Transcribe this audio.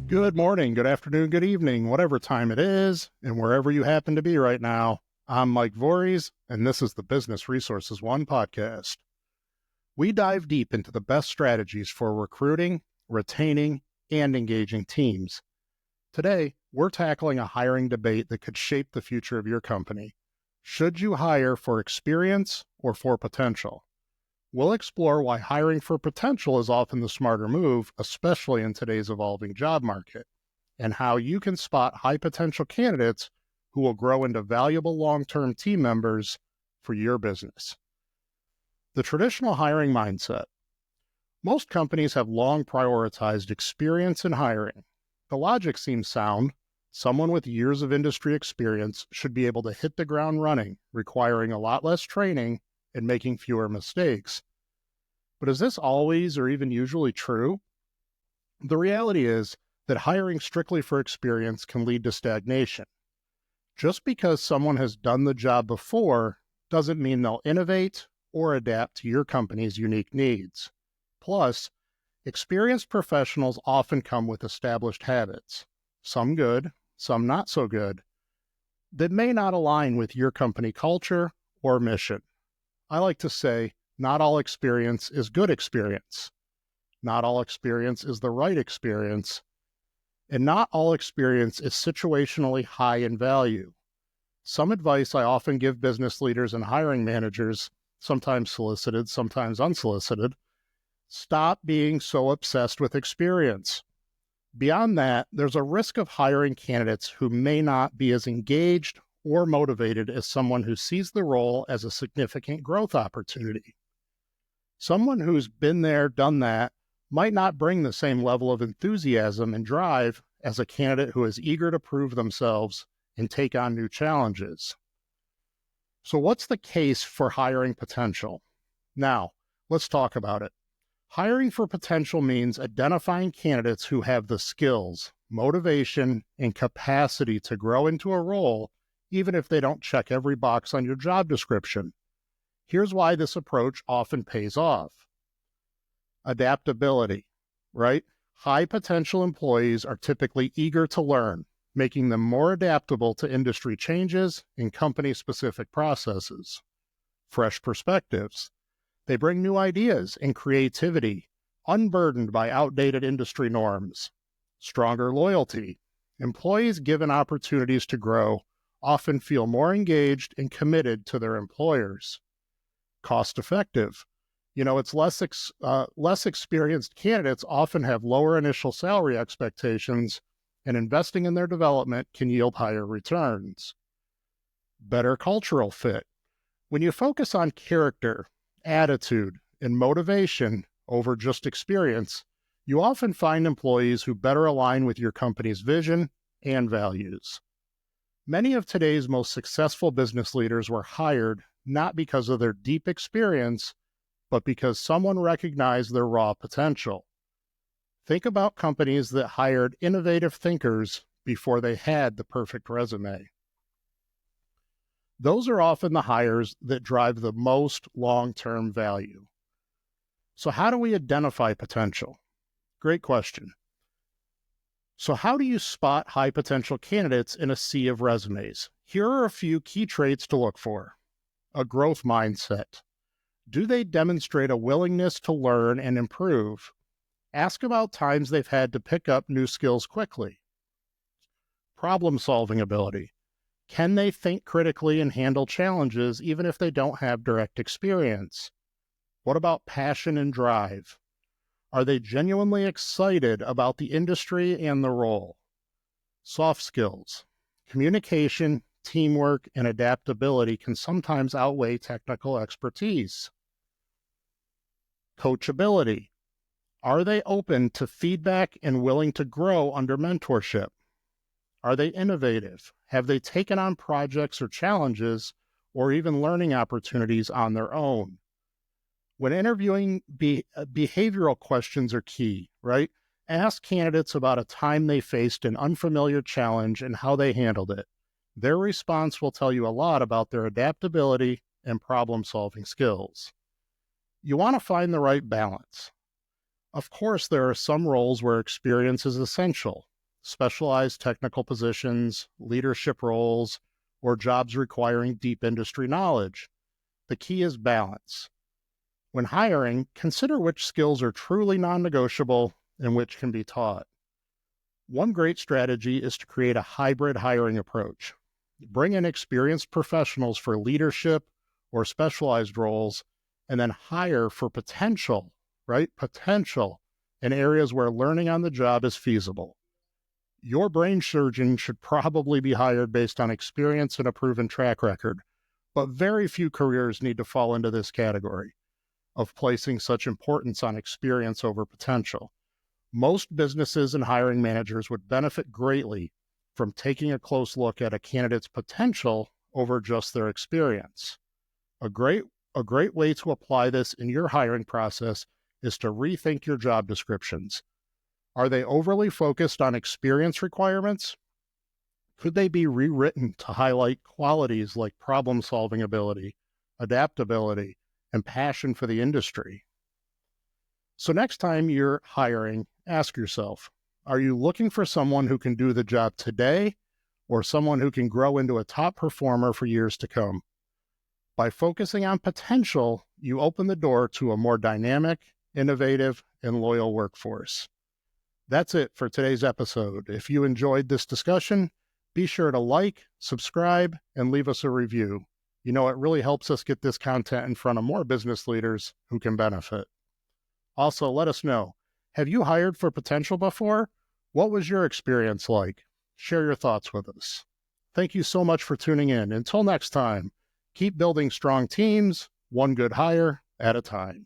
Good morning, good afternoon, good evening, whatever time it is, and wherever you happen to be right now. I'm Mike Voories, and this is the Business Resources One podcast. We dive deep into the best strategies for recruiting, retaining, and engaging teams. Today, we're tackling a hiring debate that could shape the future of your company. Should you hire for experience or for potential? We'll explore why hiring for potential is often the smarter move, especially in today's evolving job market, and how you can spot high potential candidates who will grow into valuable long-term team members for your business. The traditional hiring mindset. Most companies have long prioritized experience in hiring. The logic seems sound. Someone with years of industry experience should be able to hit the ground running, requiring a lot less training and making fewer mistakes. But is this always or even usually true? The reality is that hiring strictly for experience can lead to stagnation. Just because someone has done the job before doesn't mean they'll innovate or adapt to your company's unique needs. Plus, experienced professionals often come with established habits, some good, some not so good, that may not align with your company culture or mission. I like to say, not all experience is good experience. Not all experience is the right experience. And not all experience is situationally high in value. Some advice I often give business leaders and hiring managers, sometimes solicited, sometimes unsolicited: stop being so obsessed with experience. Beyond that, there's a risk of hiring candidates who may not be as engaged or motivated as someone who sees the role as a significant growth opportunity. Someone who's been there, done that, might not bring the same level of enthusiasm and drive as a candidate who is eager to prove themselves and take on new challenges. So what's the case for hiring potential? Now, let's talk about it. Hiring for potential means identifying candidates who have the skills, motivation, and capacity to grow into a role, even if they don't check every box on your job description. Here's why this approach often pays off. Adaptability, right? High potential employees are typically eager to learn, making them more adaptable to industry changes and company-specific processes. Fresh perspectives. They bring new ideas and creativity, unburdened by outdated industry norms. Stronger loyalty. Employees given opportunities to grow often feel more engaged and committed to their employers. Cost effective. It's less experienced candidates often have lower initial salary expectations, and investing in their development can yield higher returns. Better cultural fit. When you focus on character, attitude, and motivation over just experience, you often find employees who better align with your company's vision and values. Many of today's most successful business leaders were hired not because of their deep experience, but because someone recognized their raw potential. Think about companies that hired innovative thinkers before they had the perfect resume. Those are often the hires that drive the most long-term value. So how do we identify potential? Great question. So how do you spot high potential candidates in a sea of resumes? Here are a few key traits to look for. A growth mindset. Do they demonstrate a willingness to learn and improve? Ask about times they've had to pick up new skills quickly. Problem-solving ability. Can they think critically and handle challenges even if they don't have direct experience? What about passion and drive? Are they genuinely excited about the industry and the role? Soft skills. Communication, teamwork, and adaptability can sometimes outweigh technical expertise. Coachability. Are they open to feedback and willing to grow under mentorship? Are they innovative? Have they taken on projects or challenges or even learning opportunities on their own? When interviewing, behavioral questions are key, right? Ask candidates about a time they faced an unfamiliar challenge and how they handled it. Their response will tell you a lot about their adaptability and problem-solving skills. You want to find the right balance. Of course, there are some roles where experience is essential, specialized technical positions, leadership roles, or jobs requiring deep industry knowledge. The key is balance. When hiring, consider which skills are truly non-negotiable and which can be taught. One great strategy is to create a hybrid hiring approach. Bring in experienced professionals for leadership or specialized roles, and then hire for potential, right? Potential in areas where learning on the job is feasible. Your brain surgeon should probably be hired based on experience and a proven track record, but very few careers need to fall into this category of placing such importance on experience over potential. Most businesses and hiring managers would benefit greatly from taking a close look at a candidate's potential over just their experience. A great way to apply this in your hiring process is to rethink your job descriptions. Are they overly focused on experience requirements? Could they be rewritten to highlight qualities like problem-solving ability, adaptability, and passion for the industry? So next time you're hiring, ask yourself, are you looking for someone who can do the job today or someone who can grow into a top performer for years to come? By focusing on potential, you open the door to a more dynamic, innovative, and loyal workforce. That's it for today's episode. If you enjoyed this discussion, be sure to like, subscribe, and leave us a review. You know, it really helps us get this content in front of more business leaders who can benefit. Also, let us know, have you hired for potential before? What was your experience like? Share your thoughts with us. Thank you so much for tuning in. Until next time, keep building strong teams, one good hire at a time.